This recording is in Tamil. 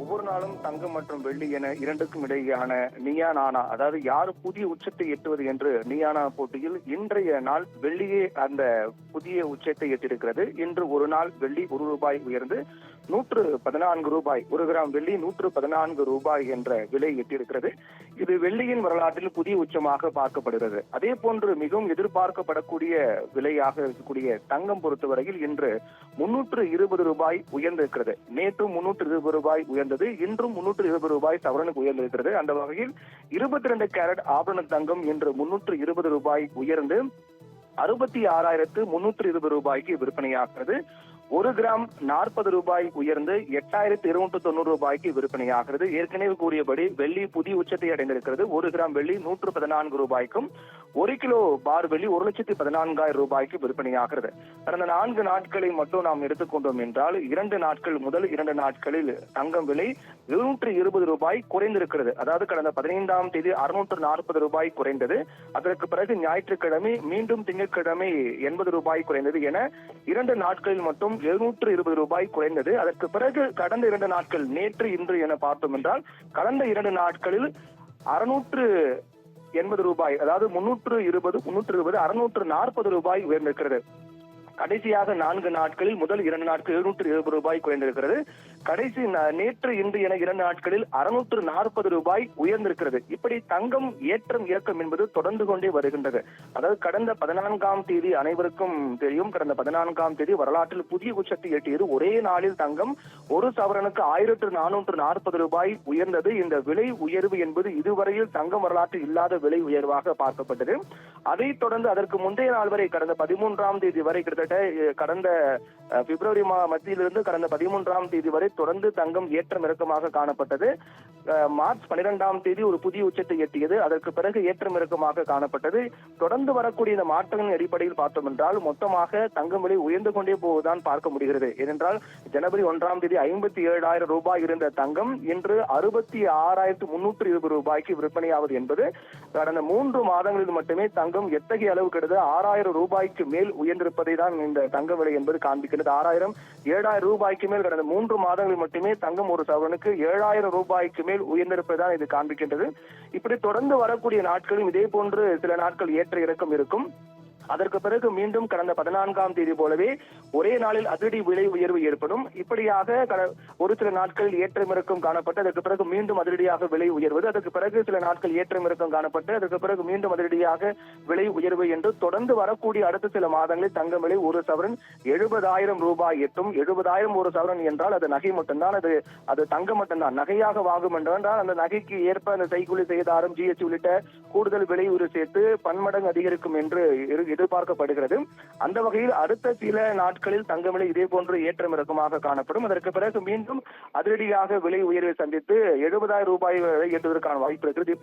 ஒவ்வொரு நாளும் தங்கம் மற்றும் வெள்ளி என இரண்டுக்கும் இடையேயான நீயா நானா, அதாவது யார் புதிய உச்சத்தை எட்டுவது என்று நீயானா போட்டியில் இன்றைய நாள் வெள்ளியே அந்த புதிய உச்சத்தை எட்டிருக்கிறது. இன்று ஒரு நாள் வெள்ளி ₹1 உயர்ந்து ₹114, 1 கிராம் வெள்ளி ₹114 என்ற விலை எட்டியிருக்கிறது. இது வெள்ளியின் வரலாற்றில் புதிய உச்சமாக பார்க்கப்படுகிறது. அதே போன்று மிகவும் எதிர்பார்க்கப்படக்கூடிய விலையாக இருக்கக்கூடிய தங்கம் பொறுத்தவரையில் இன்று ₹320 உயர்ந்திருக்கிறது. நேற்று ₹320 உயர்ந்தது, இன்றும் ₹320 சவரனுக்கு உயர்ந்திருக்கிறது. அந்த வகையில் 22 கேரட் ஆபரண தங்கம் இன்று ₹320 உயர்ந்து ₹66,320 விற்பனையாகிறது. 1 கிராம் ₹40 உயர்ந்து ₹8,290 விற்பனையாகிறது. ஏற்கனவே கூறியபடி வெள்ளி புதிய உச்சத்தை அடைந்திருக்கிறது. 1 கிராம் வெள்ளி ₹114க்கும் 1 கிலோ பார் வெள்ளி ₹1,14,000 விற்பனையாகிறது. கடந்த 4 நாட்களை மட்டும் நாம் எடுத்துக்கொண்டோம் என்றால் 2 நாட்கள் முதல் 2 நாட்களில் தங்கம் விலை ₹220 குறைந்திருக்கிறது. அதாவது கடந்த 15ஆம் தேதி ₹640 குறைந்தது. அதற்கு பிறகு ஞாயிற்றுக்கிழமை மீண்டும் திங்கட்கிழமை ₹80 குறைந்தது என 2 நாட்களில் மட்டும் ₹720 குறைந்தது. அதற்கு பிறகு கடந்த 2 நாட்கள் நேற்று இன்று என பார்த்தோம் என்றால் கடந்த 2 நாட்களில் ₹680, அதாவது 320, ₹640 உயர்ந்திருக்கிறது. கடைசியாக 4 நாட்களில் முதல் 2 நாட்கள் ₹720 குறைந்திருக்கிறது. கடைசி நேற்று இன்று என 2 நாட்களில் ₹640 உயர்ந்திருக்கிறது. இப்படி தங்கம் ஏற்றம் இறக்கம் என்பது தொடர்ந்து கொண்டே வருகின்றது. அதாவது கடந்த 14ஆம் தேதி அனைவருக்கும் தெரியும், கடந்த 14ஆம் தேதி வரலாற்றில் புதிய உச்சத்தை எட்டியது. ஒரே நாளில் தங்கம் ஒரு சவரனுக்கு ₹1,440 உயர்ந்தது. இந்த விலை உயர்வு என்பது இதுவரையில் தங்கம் வரலாற்றில் இல்லாத விலை உயர்வாக பார்க்கப்பட்டது. அதைத் தொடர்ந்து அதற்கு முந்தைய நாள் வரை கடந்த 13ஆம் தேதி வரை கடந்த பிப்ரவரி மத்தியிலிருந்து கடந்த 13ஆம் தேதி வரை தொடர்ந்து தங்கம் ஏற்றம் இறக்கமாக காணப்பட்டது. மார்ச் 12ஆம் தேதி ஒரு புதிய உச்சத்தை எட்டியது. அதற்கு பிறகு ஏற்றம் இறக்கமாக காணப்பட்டது. தொடர்ந்து வரக்கூடிய இந்த மாற்றங்களின் அடிப்படையில் பார்த்தோம் என்றால் மொத்தமாக தங்கம் விலை உயர்ந்து கொண்டே போவதுதான் பார்க்க முடிகிறது. ஏனென்றால் ஜனவரி 1ஆம் தேதி ₹57,000 இருந்த தங்கம் இன்று ₹66,320 விற்பனையாவது என்பது கடந்த 3 மாதங்களில் மட்டுமே தங்கம் எத்தகைய அளவு கிட்டத்தட்ட ₹6,000 மேல் உயர்ந்திருப்பதை தான் இந்த தங்க விலை என்பது காண்பிக்கிறது. 6,000, ₹7,000 மேல் கடந்த 3 மாதங்களில் மட்டுமே தங்கம் ஒரு சவரனுக்கு ₹7,000 மேல் உயர்ந்திருப்பதுதான் இது காண்பிக்கின்றது. இப்படி தொடர்ந்து வரக்கூடிய நாட்களும் இதே போன்று சில நாட்கள் ஏற்ற இறக்கம் இருக்கும். அதற்கு பிறகு மீண்டும் கடந்த 14ஆம் தேதி போலவே ஒரே நாளில் அதிரடி விலை உயர்வு ஏற்படும். இப்படியாக ஒரு சில நாட்களில் ஏற்றம் இறக்கம் காணப்பட்டு அதற்கு பிறகு மீண்டும் அதிரடியாக விலை உயர்வது, அதற்கு பிறகு சில நாட்கள் ஏற்றம் இறக்கம் காணப்பட்டு அதற்கு பிறகு மீண்டும் அதிரடியாக விலை உயர்வு என்று தொடர்ந்து வரக்கூடிய அடுத்த சில மாதங்களில் தங்கம் விலை ஒரு சவரன் ₹70,000 எட்டும். 70,000 ஒரு சவரன் என்றால் அது நகை மட்டும்தான், அது தங்கம் மட்டும்தான். நகையாக வாங்கும் என்றால் அந்த நகைக்கு ஏற்ப அந்த செய்கூலி சேதாரம், GST உள்ளிட்ட கூடுதல் விலை ஒரு சேர்த்து பன்மடங்கு அதிகரிக்கும் என்று எதிர்பார்க்கப்படுகிறது. அந்த வகையில் அடுத்த சில நாட்களில் தங்க விலை இதே போன்று ஏற்றம் இறக்கமாக காணப்படும். அதற்கு பிறகு மீண்டும் அதிரடியாக விலை உயர்வை சந்தித்து ₹70,000 வரை எட்டுவதற்கான வாய்ப்பு இருக்கிறது.